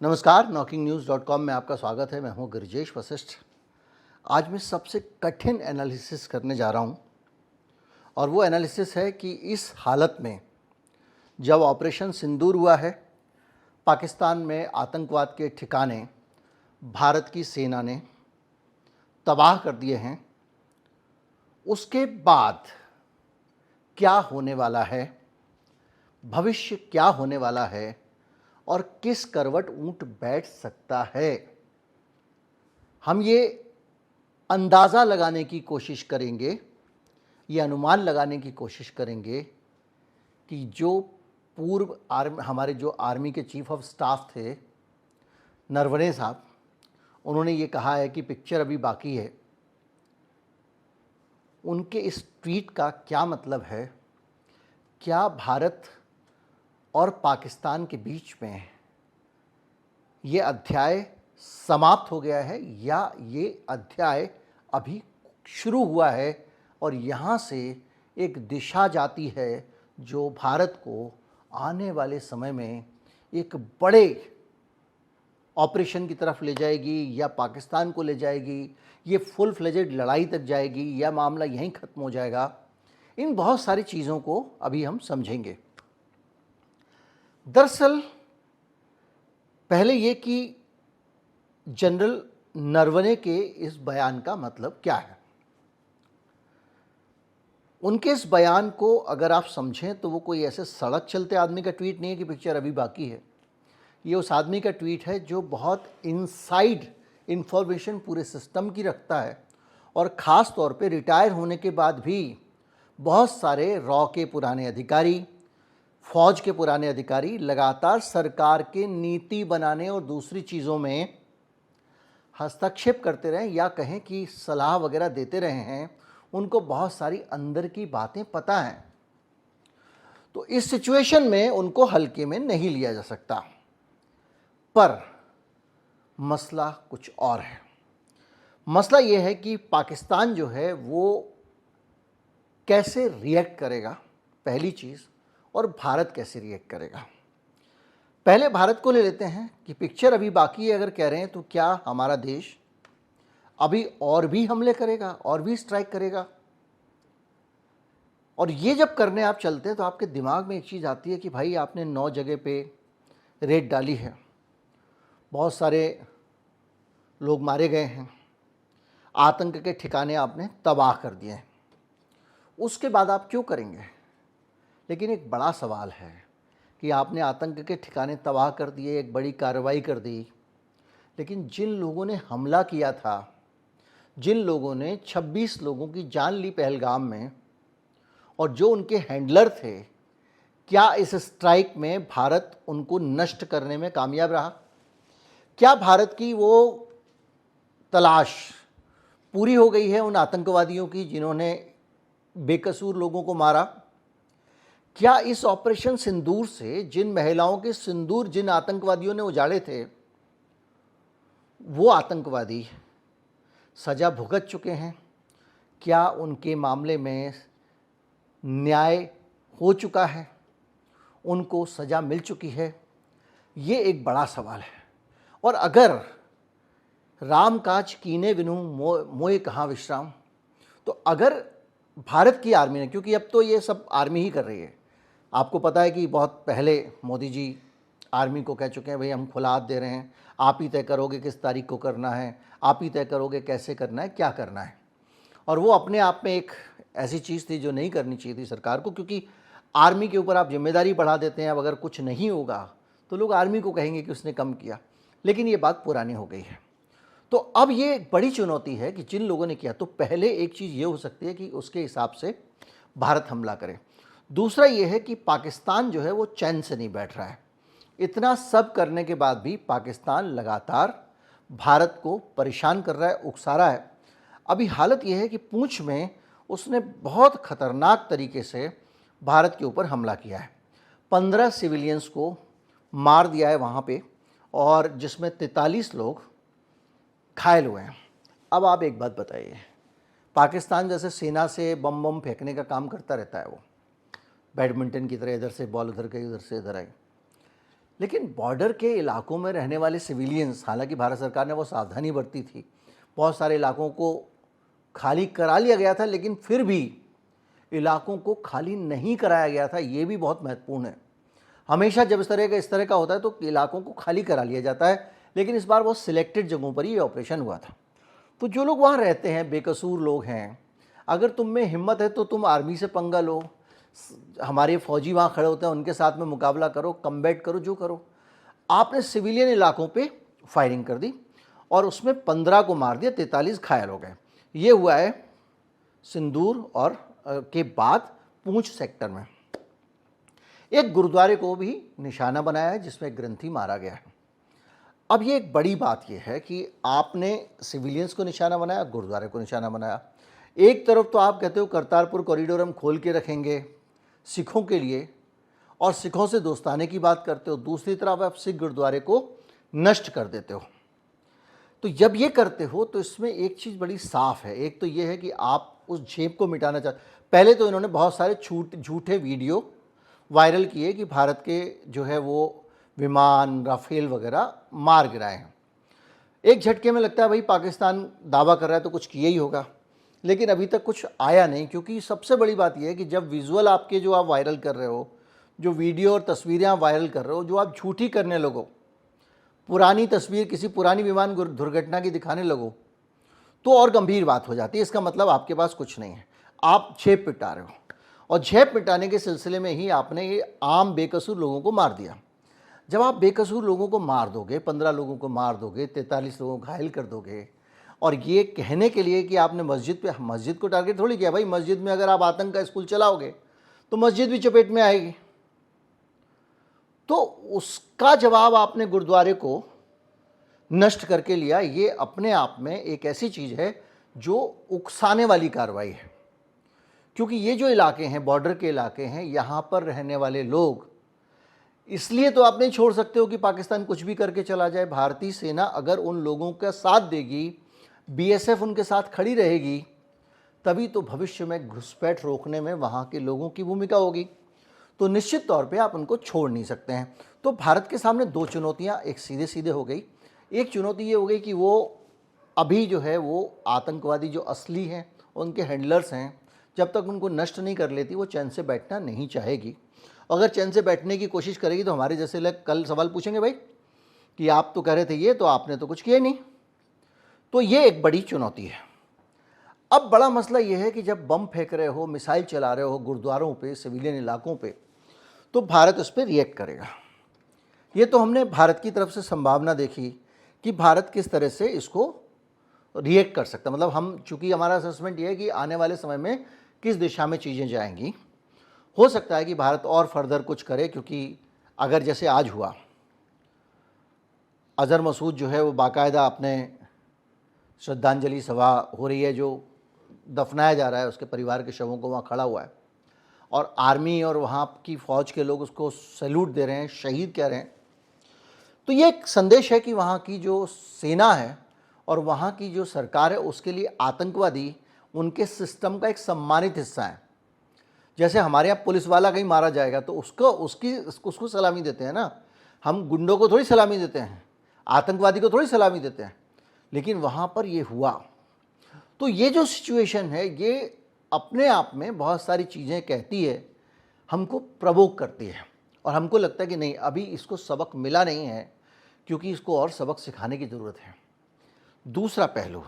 नमस्कार, knocking-news.com में आपका स्वागत है। मैं हूं गिरिजेश वशिष्ठ। आज मैं सबसे कठिन एनालिसिस करने जा रहा हूं और वो एनालिसिस है कि इस हालत में जब ऑपरेशन सिंदूर हुआ है, पाकिस्तान में आतंकवाद के ठिकाने भारत की सेना ने तबाह कर दिए हैं, उसके बाद क्या होने वाला है, भविष्य क्या होने वाला है और किस करवट ऊंट बैठ सकता है। हम ये अंदाज़ा लगाने की कोशिश करेंगे, ये अनुमान लगाने की कोशिश करेंगे कि जो हमारे जो आर्मी के चीफ ऑफ स्टाफ थे नरवणे साहब, उन्होंने ये कहा है कि पिक्चर अभी बाकी है। उनके इस ट्वीट का क्या मतलब है? क्या भारत और पाकिस्तान के बीच में ये अध्याय समाप्त हो गया है या ये अध्याय अभी शुरू हुआ है और यहाँ से एक दिशा जाती है जो भारत को आने वाले समय में एक बड़े ऑपरेशन की तरफ ले जाएगी या पाकिस्तान को ले जाएगी, ये फुल फ्लेजेड लड़ाई तक जाएगी या मामला यहीं ख़त्म हो जाएगा। इन बहुत सारी चीज़ों को अभी हम समझेंगे। दरअसल पहले ये कि जनरल नरवणे के इस बयान का मतलब क्या है। उनके इस बयान को अगर आप समझें तो वो कोई ऐसे सड़क चलते आदमी का ट्वीट नहीं है कि पिक्चर अभी बाकी है। ये उस आदमी का ट्वीट है जो बहुत इनसाइड इंफॉर्मेशन पूरे सिस्टम की रखता है और ख़ास तौर पे रिटायर होने के बाद भी बहुत सारे रॉ के पुराने अधिकारी, फौज के पुराने अधिकारी लगातार सरकार के नीति बनाने और दूसरी चीज़ों में हस्तक्षेप करते रहे या कहें कि सलाह वगैरह देते रहे हैं। उनको बहुत सारी अंदर की बातें पता हैं, तो इस सिचुएशन में उनको हल्के में नहीं लिया जा सकता। पर मसला कुछ और है। मसला ये है कि पाकिस्तान जो है वो कैसे रिएक्ट करेगा, पहली चीज़, और भारत कैसे रिएक्ट करेगा। पहले भारत को ले लेते हैं कि पिक्चर अभी बाकी है अगर कह रहे हैं तो क्या हमारा देश अभी और भी हमले करेगा और भी स्ट्राइक करेगा? और ये जब करने आप चलते हैं तो आपके दिमाग में एक चीज़ आती है कि भाई आपने 9 जगह पे रेड डाली है, बहुत सारे लोग मारे गए हैं, आतंक के ठिकाने आपने तबाह कर दिए हैं, उसके बाद आप क्यों करेंगे? लेकिन एक बड़ा सवाल है कि आपने आतंक के ठिकाने तबाह कर दिए, एक बड़ी कार्रवाई कर दी, लेकिन जिन लोगों ने हमला किया था, जिन लोगों ने 26 लोगों की जान ली पहलगाम में और जो उनके हैंडलर थे, क्या इस स्ट्राइक में भारत उनको नष्ट करने में कामयाब रहा? क्या भारत की वो तलाश पूरी हो गई है उन आतंकवादियों की जिन्होंने बेकसूर लोगों को मारा? क्या इस ऑपरेशन सिंदूर से जिन महिलाओं के सिंदूर जिन आतंकवादियों ने उजाड़े थे, वो आतंकवादी सज़ा भुगत चुके हैं? क्या उनके मामले में न्याय हो चुका है, उनको सज़ा मिल चुकी है? ये एक बड़ा सवाल है। और अगर राम काज कीने बिनु मोए कहाँ विश्राम, तो अगर भारत की आर्मी ने, क्योंकि अब तो ये सब आर्मी ही कर रही है, आपको पता है कि बहुत पहले मोदी जी आर्मी को कह चुके हैं भाई हम खुला हाथ दे रहे हैं, आप ही तय करोगे किस तारीख को करना है, आप ही तय करोगे कैसे करना है, क्या करना है। और वो अपने आप में एक ऐसी चीज़ थी जो नहीं करनी चाहिए थी सरकार को, क्योंकि आर्मी के ऊपर आप जिम्मेदारी बढ़ा देते हैं। अब अगर कुछ नहीं होगा तो लोग आर्मी को कहेंगे कि उसने कम किया, लेकिन ये बात पुरानी हो गई है। तो अब ये एक बड़ी चुनौती है कि जिन लोगों ने किया, तो पहले एक चीज़ ये हो सकती है कि उसके हिसाब से भारत हमला करे। दूसरा ये है कि पाकिस्तान जो है वो चैन से नहीं बैठ रहा है। इतना सब करने के बाद भी पाकिस्तान लगातार भारत को परेशान कर रहा है, उकसा रहा है। अभी हालत यह है कि पूंछ में उसने बहुत ख़तरनाक तरीके से भारत के ऊपर हमला किया है। 15 सिविलियंस को मार दिया है वहाँ पे, और जिसमें 43 लोग घायल हुए हैं। अब आप एक बात बताइए, पाकिस्तान जैसे सेना से बम फेंकने का काम करता रहता है, वो बैडमिंटन की तरह इधर से बॉल उधर गई, उधर से इधर आई, लेकिन बॉर्डर के इलाकों में रहने वाले सिविलियंस, हालांकि भारत सरकार ने वो सावधानी बरती थी, बहुत सारे इलाकों को खाली करा लिया गया था, लेकिन फिर भी इलाकों को खाली नहीं कराया गया था। ये भी बहुत महत्वपूर्ण है। हमेशा जब इस तरह का होता है तो इलाकों को खाली करा लिया जाता है, लेकिन इस बार बहुत सिलेक्टेड जगहों पर ये ऑपरेशन हुआ था। तो जो लोग वहाँ रहते हैं, बेकसूर लोग हैं, अगर तुम में हिम्मत है तो तुम आर्मी से पंगा लो, हमारे फौजी वहाँ खड़े होते हैं, उनके साथ में मुकाबला करो, कम्बैट करो, जो करो। आपने सिविलियन इलाकों पे फायरिंग कर दी और उसमें 15 को मार दिया, 43 घायल हो गए। ये हुआ है सिंदूर और के बाद पूंछ सेक्टर में। एक गुरुद्वारे को भी निशाना बनाया है जिसमें ग्रंथी मारा गया है। अब ये एक बड़ी बात यह है कि आपने सिविलियंस को निशाना बनाया, गुरुद्वारे को निशाना बनाया। एक तरफ तो आप कहते हो करतारपुर कॉरिडोर हम खोल के रखेंगे सिखों के लिए और सिखों से दोस्ताने की बात करते हो, दूसरी तरफ आप सिख गुरुद्वारे को नष्ट कर देते हो। तो जब ये करते हो तो इसमें एक चीज़ बड़ी साफ है। एक तो ये है कि आप उस झेप को मिटाना चाहते। पहले तो इन्होंने बहुत सारे झूठे वीडियो वायरल किए कि भारत के जो है वो विमान, राफेल वगैरह मार गिराए हैं। एक झटके में लगता है भाई पाकिस्तान दावा कर रहा है तो कुछ किया ही होगा, लेकिन अभी तक कुछ आया नहीं। क्योंकि सबसे बड़ी बात यह है कि जब विजुअल आपके जो आप वायरल कर रहे हो, जो वीडियो और तस्वीरें आप वायरल कर रहे हो, जो आप झूठी करने लगो, पुरानी तस्वीर किसी पुरानी विमान दुर्घटना की दिखाने लगो, तो और गंभीर बात हो जाती है। इसका मतलब आपके पास कुछ नहीं है, आप झेप पिटा रहे हो। और झेप मिटाने के सिलसिले में ही आपने ये आम बेकसूर लोगों को मार दिया। जब आप बेकसूर लोगों को मार दोगे, 15 लोगों को मार दोगे, 43 लोगों को घायल कर दोगे, और ये कहने के लिए कि आपने मस्जिद को टारगेट थोड़ी किया। भाई मस्जिद में अगर आप आतंक का स्कूल चलाओगे तो मस्जिद भी चपेट में आएगी। तो उसका जवाब आपने गुरुद्वारे को नष्ट करके लिया। ये अपने आप में एक ऐसी चीज़ है जो उकसाने वाली कार्रवाई है। क्योंकि ये जो इलाके हैं, बॉर्डर के इलाके हैं, यहाँ पर रहने वाले लोग, इसलिए तो आप नहीं छोड़ सकते हो कि पाकिस्तान कुछ भी करके चला जाए। भारतीय सेना अगर उन लोगों का साथ देगी, बीएसएफ उनके साथ खड़ी रहेगी, तभी तो भविष्य में घुसपैठ रोकने में वहाँ के लोगों की भूमिका होगी। तो निश्चित तौर पे आप उनको छोड़ नहीं सकते हैं। तो भारत के सामने दो चुनौतियाँ एक सीधे सीधे हो गई। एक चुनौती ये हो गई कि वो अभी जो है वो आतंकवादी जो असली हैं, उनके हैंडलर्स हैं, जब तक उनको नष्ट नहीं कर लेती वो चैन से बैठना नहीं चाहेगी। अगर चैन से बैठने की कोशिश करेगी तो हमारे जैसे लोग कल सवाल पूछेंगे, भाई कि आप तो कह रहे थे ये, तो आपने तो कुछ किया नहीं। तो ये एक बड़ी चुनौती है। अब बड़ा मसला ये है कि जब बम फेंक रहे हो, मिसाइल चला रहे हो गुरुद्वारों पे, सिविलियन इलाकों पे, तो भारत उस पर रिएक्ट करेगा। ये तो हमने भारत की तरफ से संभावना देखी कि भारत किस तरह से इसको रिएक्ट कर सकता। मतलब हम, चूँकि हमारा असेसमेंट ये है कि आने वाले समय में किस दिशा में चीज़ें जाएंगी, हो सकता है कि भारत और फर्दर कुछ करे। क्योंकि अगर जैसे आज हुआ, अज़हर मसूद जो है वो बाकायदा अपने श्रद्धांजलि सभा हो रही है, जो दफनाया जा रहा है, उसके परिवार के शवों को वहाँ खड़ा हुआ है, और आर्मी और वहाँ की फ़ौज के लोग उसको सैल्यूट दे रहे हैं, शहीद कह रहे हैं। तो ये एक संदेश है कि वहाँ की जो सेना है और वहाँ की जो सरकार है, उसके लिए आतंकवादी उनके सिस्टम का एक सम्मानित हिस्सा है। जैसे हमारे यहाँ पुलिस वाला कहीं मारा जाएगा तो उसको सलामी देते हैं ना, हम गुंडों को थोड़ी सलामी देते हैं, आतंकवादी को थोड़ी सलामी देते हैं। लेकिन वहाँ पर ये हुआ। तो ये जो सिचुएशन है, ये अपने आप में बहुत सारी चीज़ें कहती है, हमको प्रवोक करती है, और हमको लगता है कि नहीं, अभी इसको सबक मिला नहीं है, क्योंकि इसको और सबक सिखाने की ज़रूरत है। दूसरा पहलू,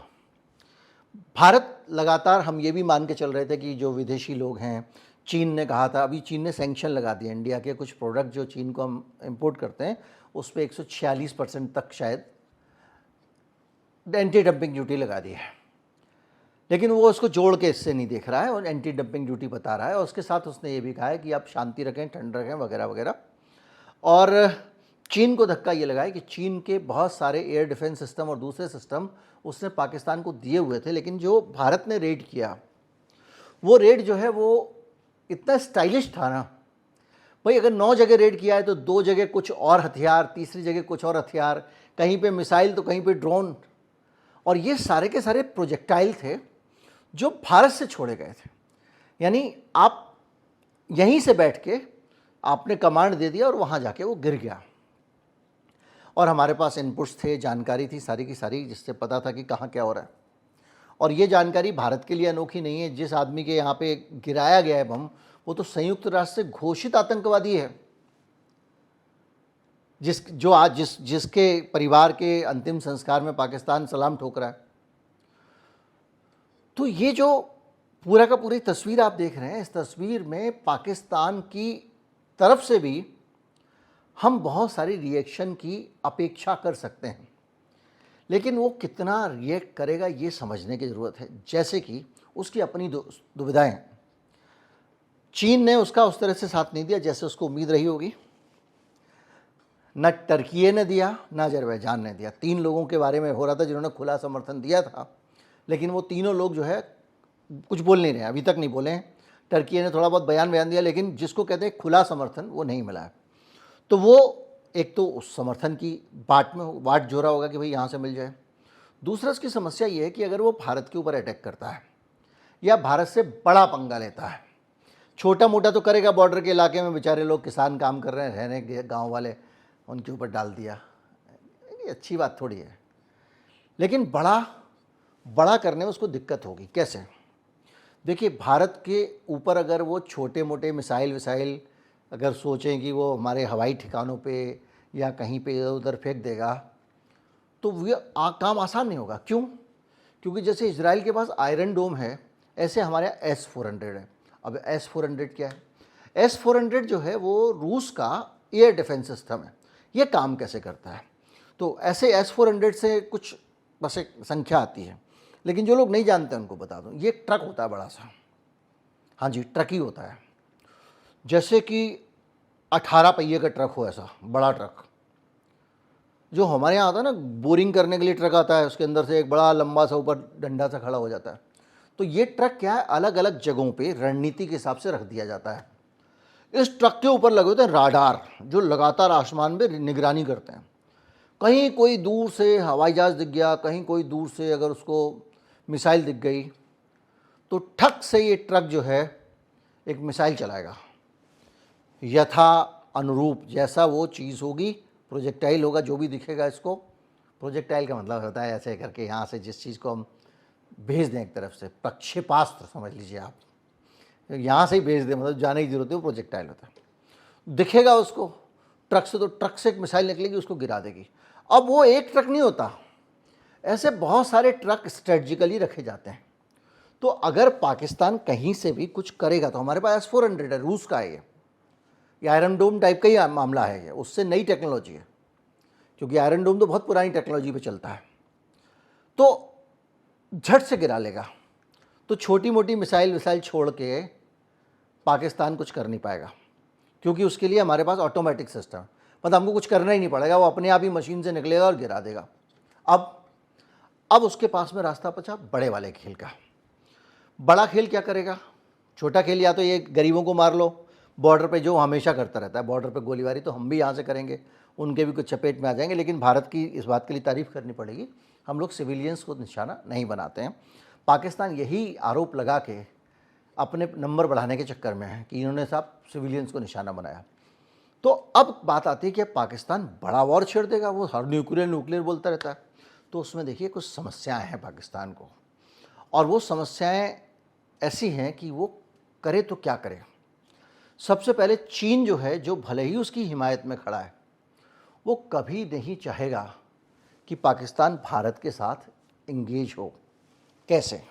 भारत लगातार, हम ये भी मान के चल रहे थे कि जो विदेशी लोग हैं, चीन ने कहा था, अभी चीन ने सैंक्शन लगा दिया इंडिया के कुछ प्रोडक्ट जो चीन को हम इंपोर्ट करते हैं, उस पर 146% तक शायद एंटी डंपिंग ड्यूटी लगा दी है। लेकिन वो उसको जोड़ के इससे नहीं देख रहा है और एंटी डंपिंग ड्यूटी बता रहा है, और उसके साथ उसने ये भी कहा है कि आप शांति रखें, ठंड रखें, वगैरह वगैरह। और चीन को धक्का ये लगा है कि चीन के बहुत सारे एयर डिफेंस सिस्टम और दूसरे सिस्टम उसने पाकिस्तान को दिए हुए थे, लेकिन जो भारत ने रेड किया, वो रेड जो है वो इतना स्टाइलिश था ना। भाई अगर 9 जगह रेड किया है तो 2 जगह कुछ और हथियार, तीसरी जगह कुछ और हथियार, कहीं पे मिसाइल तो कहीं पे ड्रोन, और ये सारे के सारे प्रोजेक्टाइल थे जो भारत से छोड़े गए थे। यानी आप यहीं से बैठ के आपने कमांड दे दिया और वहाँ जाके वो गिर गया। और हमारे पास इनपुट्स थे, जानकारी थी सारी की सारी, जिससे पता था कि कहाँ क्या हो रहा है। और ये जानकारी भारत के लिए अनोखी नहीं है। जिस आदमी के यहाँ पे गिराया गया है बम, वो तो संयुक्त राष्ट्र से घोषित आतंकवादी है, जिसके परिवार के अंतिम संस्कार में पाकिस्तान सलाम ठोक रहा है। तो ये जो पूरा का पूरी तस्वीर आप देख रहे हैं, इस तस्वीर में पाकिस्तान की तरफ से भी हम बहुत सारी रिएक्शन की अपेक्षा कर सकते हैं, लेकिन वो कितना रिएक्ट करेगा ये समझने की ज़रूरत है। जैसे कि उसकी अपनी दुविधाएं हैं। चीन ने उसका उस तरह से साथ नहीं दिया जैसे उसको उम्मीद रही होगी, न टर्की ने दिया, न अजरबैजान ने दिया। 3 लोगों के बारे में हो रहा था जिन्होंने खुला समर्थन दिया था, लेकिन वो तीनों लोग जो है कुछ बोल नहीं रहे हैं, अभी तक नहीं बोले हैं। टर्की ने थोड़ा बहुत बयान दिया, लेकिन जिसको कहते हैं खुला समर्थन वो नहीं मिला है। तो वो एक तो उस समर्थन की बाट जो रहा होगा कि भाई यहाँ से मिल जाए। दूसरा इसकी समस्या ये है कि अगर वो भारत के ऊपर अटैक करता है या भारत से बड़ा पंगा लेता है, छोटा मोटा तो करेगा, बॉर्डर के इलाके में बेचारे लोग किसान काम कर रहे हैं, रहने के गाँव वाले, उनके ऊपर डाल दिया, ये अच्छी बात थोड़ी है। लेकिन बड़ा करने में उसको दिक्कत होगी। कैसे? देखिए, भारत के ऊपर अगर वो छोटे मोटे मिसाइल अगर सोचें कि वो हमारे हवाई ठिकानों पे या कहीं पे उधर फेंक देगा, तो ये काम आसान नहीं होगा। क्यों? क्योंकि जैसे इजराइल के पास आयरन डोम है, ऐसे हमारे S-400 है। अब S-400 क्या है? S-400 जो है वो रूस का एयर डिफेंस सिस्टम है। ये काम कैसे करता है? तो ऐसे S-400 से कुछ बस एक संख्या आती है, लेकिन जो लोग नहीं जानते उनको बता दूं, ये ट्रक होता है बड़ा सा। हाँ जी, ट्रक ही होता है। जैसे कि 18 पहिए का ट्रक हो, ऐसा बड़ा ट्रक। जो हमारे यहाँ आता है ना, बोरिंग करने के लिए ट्रक आता है, उसके अंदर से एक बड़ा लंबा सा ऊपर डंडा सा खड़ा हो जाता है। तो ये ट्रक क्या है, अलग अलग जगहों पे रणनीति के हिसाब से रख दिया जाता है। इस ट्रक के ऊपर लगे होते हैं राडार, जो लगातार आसमान में निगरानी करते हैं। कहीं कोई दूर से हवाई जहाज़ दिख गया, कहीं कोई दूर से अगर उसको मिसाइल दिख गई, तो ठक से ये ट्रक जो है एक मिसाइल चलाएगा, यथा अनुरूप जैसा वो चीज़ होगी, प्रोजेक्टाइल होगा, जो भी दिखेगा। इसको प्रोजेक्टाइल का मतलब होता है ऐसे करके यहाँ से जिस चीज़ को हम भेज दें, एक तरफ से प्रक्षेपास्त्र समझ लीजिए आप, यहाँ से ही भेज दें, मतलब जाने की जरूरत है, वो प्रोजेक्टाइल होता है। दिखेगा उसको ट्रक से, तो ट्रक से एक मिसाइल निकलेगी, उसको गिरा देगी। अब वो एक ट्रक नहीं होता, ऐसे बहुत सारे ट्रक स्ट्रेटजिकली रखे जाते हैं। तो अगर पाकिस्तान कहीं से भी कुछ करेगा, तो हमारे पास S-400 है, रूस का है, ये आयरन डोम टाइप का ही मामला है, ये उससे नई टेक्नोलॉजी है, क्योंकि आयरन डोम तो बहुत पुरानी टेक्नोलॉजी पे चलता है। तो झट से गिरा लेगा। तो छोटी मोटी मिसाइल छोड़ के पाकिस्तान कुछ कर नहीं पाएगा, क्योंकि उसके लिए हमारे पास ऑटोमेटिक सिस्टम है, मतलब हमको कुछ करना ही नहीं पड़ेगा, वो अपने आप ही मशीन से निकलेगा और गिरा देगा। अब उसके पास में रास्ता बचा बड़े वाले खेल का। बड़ा खेल क्या करेगा? छोटा खेल या तो ये गरीबों को मार लो, बॉर्डर पे जो हमेशा करता रहता है, बॉर्डर पे गोलीबारी, तो हम भी यहाँ से करेंगे, उनके भी कुछ चपेट में आ जाएंगे। लेकिन भारत की इस बात के लिए तारीफ़ करनी पड़ेगी, हम लोग सिविलियंस को निशाना नहीं बनाते हैं। पाकिस्तान यही आरोप लगा के अपने नंबर बढ़ाने के चक्कर में है कि इन्होंने साहब सिविलियंस को निशाना बनाया। तो अब बात आती है कि पाकिस्तान बड़ा वॉर छेड़ देगा, वो हर न्यूक्लियर बोलता रहता है। तो उसमें देखिए कुछ समस्याएं हैं पाकिस्तान को, और वो समस्याएं ऐसी हैं कि वो करे तो क्या करे। सबसे पहले चीन जो है, जो भले ही उसकी हिमायत में खड़ा है, वो कभी नहीं चाहेगा कि पाकिस्तान भारत के साथ इंगेज हो। कैसे?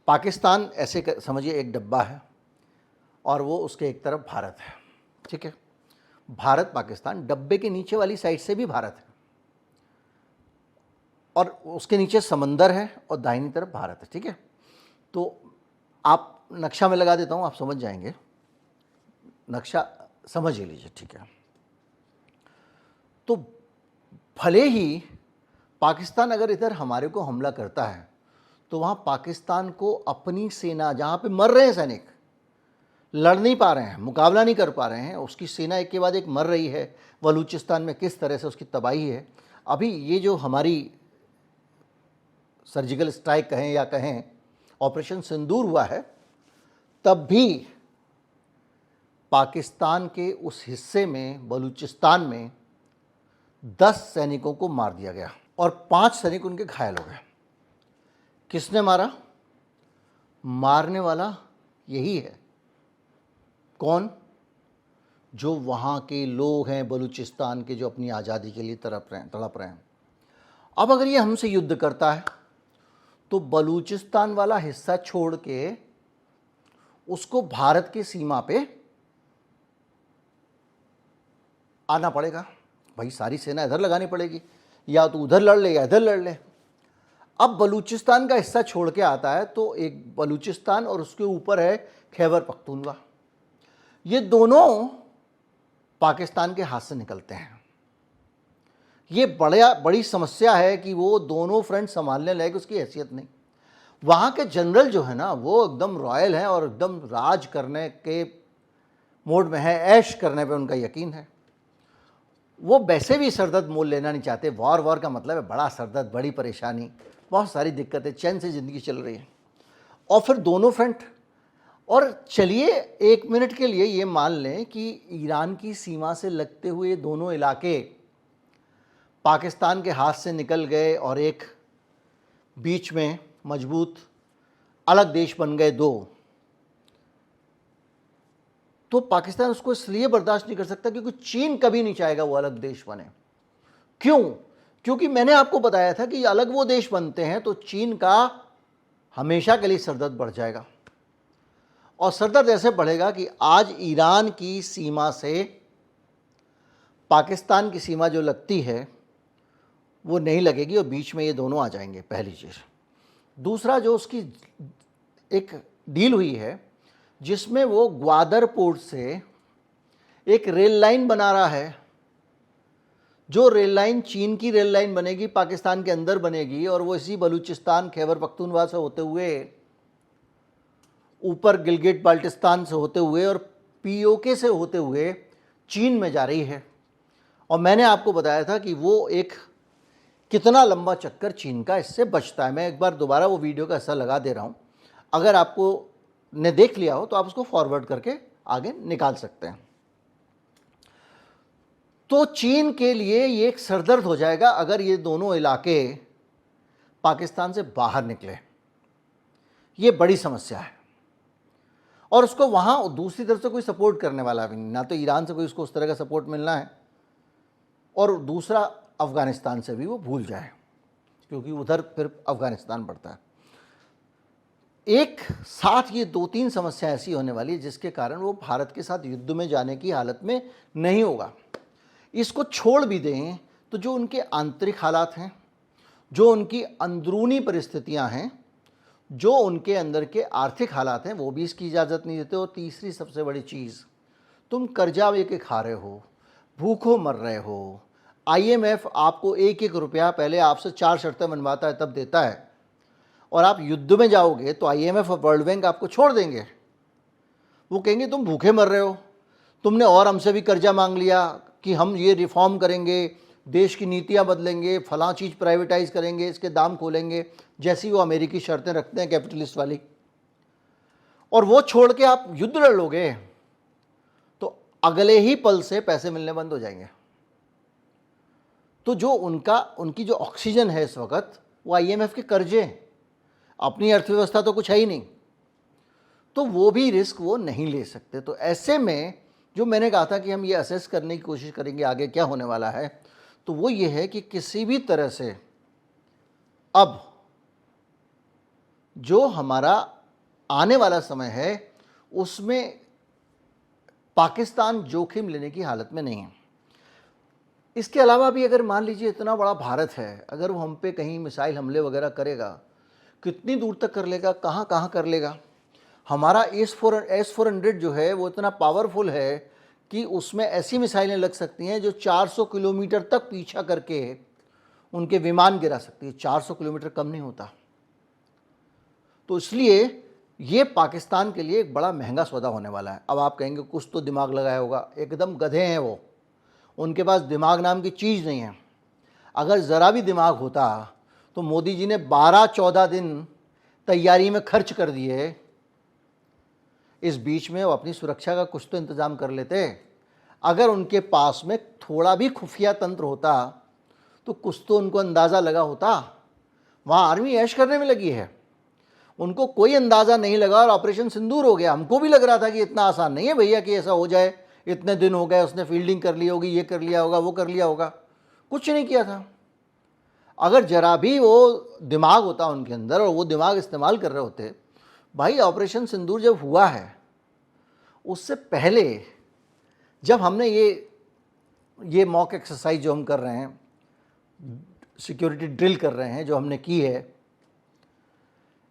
पाकिस्तान ऐसे समझिए एक डब्बा है, और वो उसके एक तरफ भारत है, ठीक है। भारत पाकिस्तान, डब्बे के नीचे वाली साइड से भी भारत है, और उसके नीचे समंदर है, और दाहिनी तरफ भारत है, ठीक है। तो आप नक्शा में लगा देता हूँ, आप समझ जाएंगे, नक्शा समझ ही लीजिए, ठीक है। तो भले ही पाकिस्तान अगर इधर हमारे को हमला करता है, तो वहाँ पाकिस्तान को अपनी सेना, जहाँ पे मर रहे हैं सैनिक, लड़ नहीं पा रहे हैं, मुकाबला नहीं कर पा रहे हैं, उसकी सेना एक के बाद एक मर रही है। बलूचिस्तान में किस तरह से उसकी तबाही है। अभी ये जो हमारी सर्जिकल स्ट्राइक कहें या कहें, ऑपरेशन सिंदूर हुआ है, तब भी पाकिस्तान के उस हिस्से में, बलूचिस्तान में 10 सैनिकों को मार दिया गया और 5 सैनिक उनके घायल हो गए। किसने मारा? मारने वाला यही है। कौन? जो वहाँ के लोग हैं बलूचिस्तान के, जो अपनी आज़ादी के लिए तड़प रहे हैं। अब अगर ये हमसे युद्ध करता है तो बलूचिस्तान वाला हिस्सा छोड़ के उसको भारत की सीमा पे आना पड़ेगा। भाई सारी सेना इधर लगानी पड़ेगी, या तो उधर लड़ ले या इधर लड़ ले। अब बलूचिस्तान का हिस्सा छोड़ के आता है तो एक बलूचिस्तान और उसके ऊपर है खैबर पख्तूनख्वा। ये दोनों पाकिस्तान के हाथ से निकलते हैं। ये बड़ी समस्या है कि वो दोनों फ्रंट संभालने लायक उसकी हैसियत नहीं। वहाँ के जनरल जो है ना, वो एकदम रॉयल हैं और एकदम राज करने के मोड में है, ऐश करने पे उनका यकीन है। वो वैसे भी सरदर्द मोल लेना नहीं चाहते। वॉर का मतलब है बड़ा सरदर्द, बड़ी परेशानी, बहुत सारी दिक्कतें, चैन से ज़िंदगी चल रही है। और फिर दोनों फ्रंट। और चलिए 1 मिनट के लिए ये मान लें कि ईरान की सीमा से लगते हुए दोनों इलाके पाकिस्तान के हाथ से निकल गए और एक बीच में मजबूत अलग देश बन गए दो, तो पाकिस्तान उसको इसलिए बर्दाश्त नहीं कर सकता क्योंकि चीन कभी नहीं चाहेगा वो अलग देश बने। क्यों? क्योंकि मैंने आपको बताया था कि अलग वो देश बनते हैं तो चीन का हमेशा के लिए सरदर्द बढ़ जाएगा। और सरदर्द ऐसे बढ़ेगा कि आज ईरान की सीमा से पाकिस्तान की सीमा जो लगती है वो नहीं लगेगी और बीच में ये दोनों आ जाएंगे, पहली चीज़। दूसरा, जो उसकी एक डील हुई है जिसमें वो ग्वादर पोर्ट से एक रेल लाइन बना रहा है, जो रेल लाइन चीन की रेल लाइन बनेगी, पाकिस्तान के अंदर बनेगी और वो इसी बलूचिस्तान, खैबर पख्तूनख्वा से होते हुए ऊपर गिलगिट बाल्टिस्तान से होते हुए और पीओके से होते हुए चीन में जा रही है। और मैंने आपको बताया था कि वो एक कितना लंबा चक्कर चीन का इससे बचता है। मैं एक बार दोबारा वो वीडियो का हिस्सा लगा दे रहा हूँ, अगर आपको ने देख लिया हो तो आप उसको फॉरवर्ड करके आगे निकाल सकते हैं। तो चीन के लिए ये एक सरदर्द हो जाएगा अगर ये दोनों इलाके पाकिस्तान से बाहर निकले। ये बड़ी समस्या है और उसको वहाँ दूसरी तरफ से कोई सपोर्ट करने वाला भी नहीं, ना तो ईरान से कोई उसको उस तरह का सपोर्ट मिलना है और दूसरा अफ़गानिस्तान से भी वो भूल जाए क्योंकि उधर फिर अफ़गानिस्तान बढ़ता है। एक साथ ये 2-3 समस्या ऐसी होने वाली है जिसके कारण वो भारत के साथ युद्ध में जाने की हालत में नहीं होगा। इसको छोड़ भी दें तो जो उनके आंतरिक हालात हैं, जो उनकी अंदरूनी परिस्थितियां हैं, जो उनके अंदर के आर्थिक हालात हैं, वो भी इसकी इजाज़त नहीं देते। और तीसरी सबसे बड़ी चीज़, तुम कर्जा लेके खा रहे हो, भूखों मर रहे हो, IMF आपको 1-1 रुपया पहले आपसे 4 शर्तें बनवाता है तब देता है, और आप युद्ध में जाओगे तो IMF और वर्ल्ड बैंक आपको छोड़ देंगे। वो कहेंगे तुम भूखे मर रहे हो, तुमने और हमसे भी कर्जा मांग लिया कि हम ये रिफॉर्म करेंगे, देश की नीतियाँ बदलेंगे, फलां चीज़ प्राइवेटाइज करेंगे, इसके दाम खोलेंगे, जैसी वो अमेरिकी शर्तें रखते हैं कैपिटलिस्ट वाली, और वो छोड़ के आप युद्ध लड़ लोगे तो अगले ही पल से पैसे मिलने बंद हो जाएंगे। तो जो उनकी जो ऑक्सीजन है इस वक्त वो IMF के कर्जे, अपनी अर्थव्यवस्था तो कुछ है ही नहीं, तो वो भी रिस्क वो नहीं ले सकते। तो ऐसे में जो मैंने कहा था कि हम ये असेस करने की कोशिश करेंगे आगे क्या होने वाला है, तो वो ये है कि किसी भी तरह से अब जो हमारा आने वाला समय है उसमें पाकिस्तान जोखिम लेने की हालत में नहीं है। इसके अलावा भी अगर मान लीजिए इतना बड़ा भारत है, अगर वो हम पे कहीं मिसाइल हमले वगैरह करेगा, कितनी दूर तक कर लेगा, कहाँ कहाँ कर लेगा। हमारा S-400 जो है वो इतना पावरफुल है कि उसमें ऐसी मिसाइलें लग सकती हैं जो 400 किलोमीटर तक पीछा करके उनके विमान गिरा सकती है। 400 किलोमीटर कम नहीं होता। तो इसलिए ये पाकिस्तान के लिए एक बड़ा महंगा सौदा होने वाला है। अब आप कहेंगे कुछ तो दिमाग लगाया होगा, एकदम गधे हैं वो, उनके पास दिमाग नाम की चीज़ नहीं है। अगर ज़रा भी दिमाग होता तो मोदी जी ने 12-14 दिन तैयारी में खर्च कर दिए, इस बीच में वो अपनी सुरक्षा का कुछ तो इंतज़ाम कर लेते। अगर उनके पास में थोड़ा भी खुफिया तंत्र होता तो कुछ तो उनको अंदाज़ा लगा होता। वहाँ आर्मी ऐश करने में लगी है, उनको कोई अंदाज़ा नहीं लगा और ऑपरेशन सिंदूर हो गया। हमको भी लग रहा था कि इतना आसान नहीं है भैया कि ऐसा हो जाए, इतने दिन हो गए, उसने फील्डिंग कर ली होगी, ये कर लिया होगा, वो कर लिया होगा, कुछ नहीं किया था। अगर जरा भी वो दिमाग होता उनके अंदर और वो दिमाग इस्तेमाल कर रहे होते, भाई ऑपरेशन सिंदूर जब हुआ है उससे पहले जब हमने ये मॉक एक्सरसाइज जो हम कर रहे हैं, सिक्योरिटी ड्रिल कर रहे हैं जो हमने की है,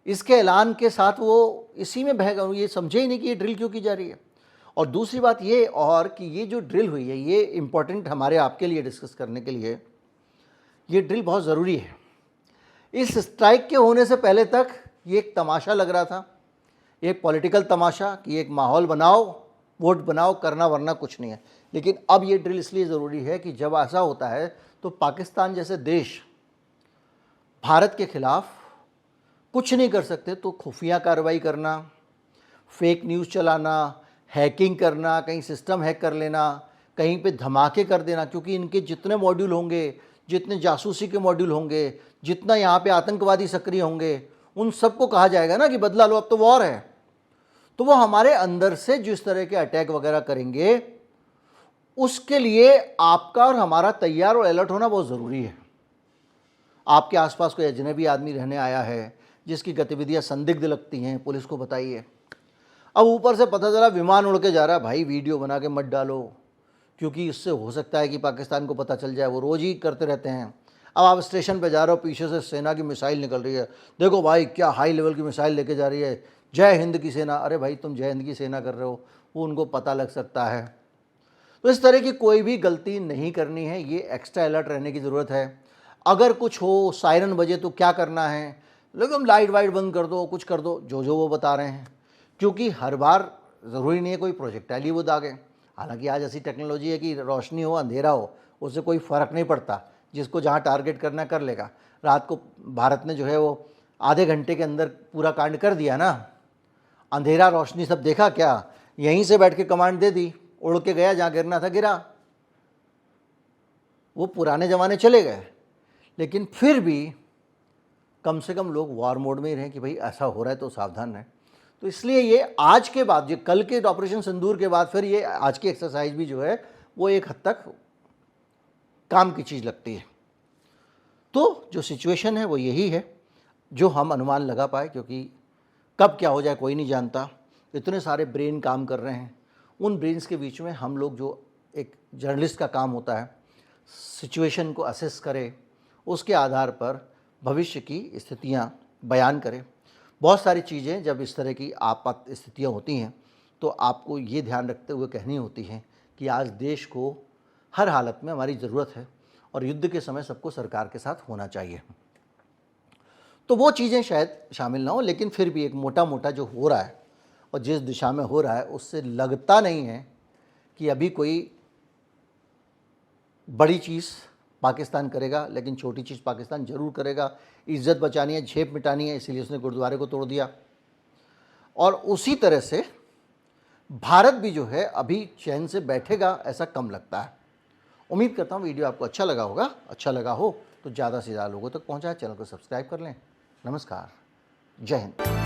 इसके ऐलान के साथ वो इसी में बह गए, ये समझे ही नहीं कि ये ड्रिल क्यों की जा रही है। और दूसरी बात ये और कि ये जो ड्रिल हुई है ये इम्पॉर्टेंट हमारे आपके लिए डिस्कस करने के लिए, ये ड्रिल बहुत ज़रूरी है। इस स्ट्राइक के होने से पहले तक ये एक तमाशा लग रहा था, एक पॉलिटिकल तमाशा कि एक माहौल बनाओ, वोट बनाओ, करना वरना कुछ नहीं है। लेकिन अब ये ड्रिल इसलिए ज़रूरी है कि जब ऐसा होता है तो पाकिस्तान जैसे देश भारत के खिलाफ कुछ नहीं कर सकते, तो खुफिया कार्रवाई करना, फेक न्यूज़ चलाना, हैकिंग करना, कहीं सिस्टम हैक कर लेना, कहीं पे धमाके कर देना, क्योंकि इनके जितने मॉड्यूल होंगे, जितने जासूसी के मॉड्यूल होंगे, जितना यहाँ पे आतंकवादी सक्रिय होंगे, उन सबको कहा जाएगा ना कि बदला लो, अब तो वॉर है। तो वो हमारे अंदर से जिस तरह के अटैक वगैरह करेंगे, उसके लिए आपका और हमारा तैयार और अलर्ट होना बहुत ज़रूरी है। आपके आसपास कोई अजनबी आदमी रहने आया है जिसकी गतिविधियां संदिग्ध लगती हैं, पुलिस को बताइए। अब ऊपर से पता चला विमान उड़ के जा रहा है, भाई वीडियो बना के मत डालो, क्योंकि इससे हो सकता है कि पाकिस्तान को पता चल जाए, वो रोज़ ही करते रहते हैं। अब आप स्टेशन पे जा रहे हो, पीछे से सेना की मिसाइल निकल रही है, देखो भाई क्या हाई लेवल की मिसाइल लेके जा रही है, जय हिंद की सेना। अरे भाई तुम जय हिंद की सेना कर रहे हो, वो उनको पता लग सकता है। तो इस तरह की कोई भी गलती नहीं करनी है, ये एक्स्ट्रा अलर्ट रहने की ज़रूरत है। अगर कुछ हो, सायरन बजे तो क्या करना है, लेकिन लाइट वाइट बंद कर दो, कुछ कर दो, जो वो बता रहे हैं, क्योंकि हर बार ज़रूरी नहीं है कोई प्रोजेक्टाइल ही वो दागे। हालांकि आज ऐसी टेक्नोलॉजी है कि रोशनी हो अंधेरा हो उससे कोई फ़र्क नहीं पड़ता, जिसको जहाँ टारगेट करना कर लेगा। रात को भारत ने जो है वो आधे घंटे के अंदर पूरा कांड कर दिया ना, अंधेरा रोशनी सब देखा क्या, यहीं से बैठ के कमांड दे दी, उड़ के गया, जहाँ गिरना था गिरा। वो पुराने ज़माने चले गए, लेकिन फिर भी कम से कम लोग वॉर मोड में ही रहें कि भाई ऐसा हो रहा है तो सावधान रहें। तो इसलिए ये आज के बाद, ये कल के ऑपरेशन सिंदूर के बाद फिर ये आज की एक्सरसाइज भी जो है वो एक हद तक काम की चीज़ लगती है। तो जो सिचुएशन है वो यही है जो हम अनुमान लगा पाए, क्योंकि कब क्या हो जाए कोई नहीं जानता। इतने सारे ब्रेन काम कर रहे हैं, उन ब्रेन्स के बीच में हम लोग, जो एक जर्नलिस्ट का काम होता है, सिचुएशन को असेस करे, उसके आधार पर भविष्य की स्थितियां बयान करें। बहुत सारी चीज़ें जब इस तरह की आपात स्थितियां होती हैं तो आपको ये ध्यान रखते हुए कहनी होती हैं कि आज देश को हर हालत में हमारी ज़रूरत है और युद्ध के समय सबको सरकार के साथ होना चाहिए। तो वो चीज़ें शायद शामिल ना हो, लेकिन फिर भी एक मोटा मोटा जो हो रहा है और जिस दिशा में हो रहा है उससे लगता नहीं है कि अभी कोई बड़ी चीज़ पाकिस्तान करेगा, लेकिन छोटी चीज़ पाकिस्तान ज़रूर करेगा। इज्जत बचानी है, झेप मिटानी है, इसीलिए उसने गुरुद्वारे को तोड़ दिया। और उसी तरह से भारत भी जो है अभी चैन से बैठेगा ऐसा कम लगता है। उम्मीद करता हूँ वीडियो आपको अच्छा लगा होगा। अच्छा लगा हो तो ज़्यादा से ज़्यादा लोगों तक पहुँचाएं, चैनल को सब्सक्राइब कर लें। नमस्कार, जय हिंद।